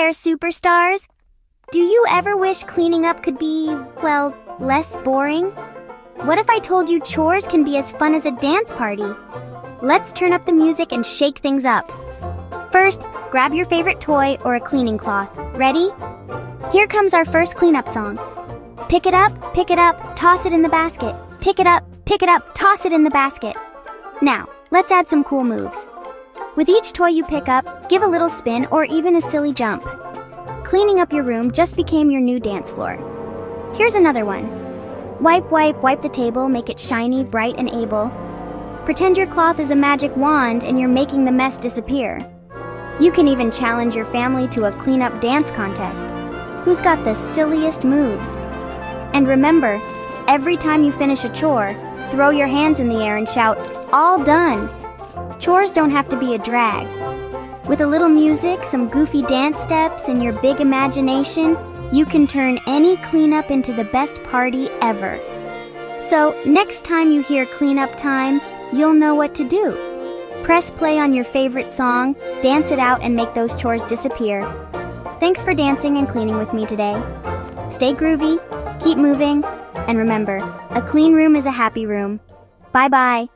there, superstars! Do you ever wish cleaning up could be, well, less boring? What if I told you chores can be as fun as a dance party? Let's turn up the music and shake things up. First, grab your favorite toy or a cleaning cloth. Ready? Here comes our first cleanup song. Pick it up, toss it in the basket. Pick it up, toss it in the basket. Now, let's add some cool moves. With each toy you pick up, give a little spin or even a silly jump. Cleaning up your room just became your new dance floor. Here's another one. Wipe the table, make it shiny, bright, and able. Pretend your cloth is a magic wand and you're making the mess disappear. You can even challenge your family to a cleanup dance contest. Who's got the silliest moves? And remember, every time you finish a chore, throw your hands in the air and shout, "All done!" Chores don't have to be a drag. With a little music, some goofy dance steps, and your big imagination, you can turn any cleanup into the best party ever. So, next time you hear cleanup time, you'll know what to do. Press play on your favorite song, dance it out, and make those chores disappear. Thanks for dancing and cleaning with me today. Stay groovy, keep moving, and remember, a clean room is a happy room. Bye-bye.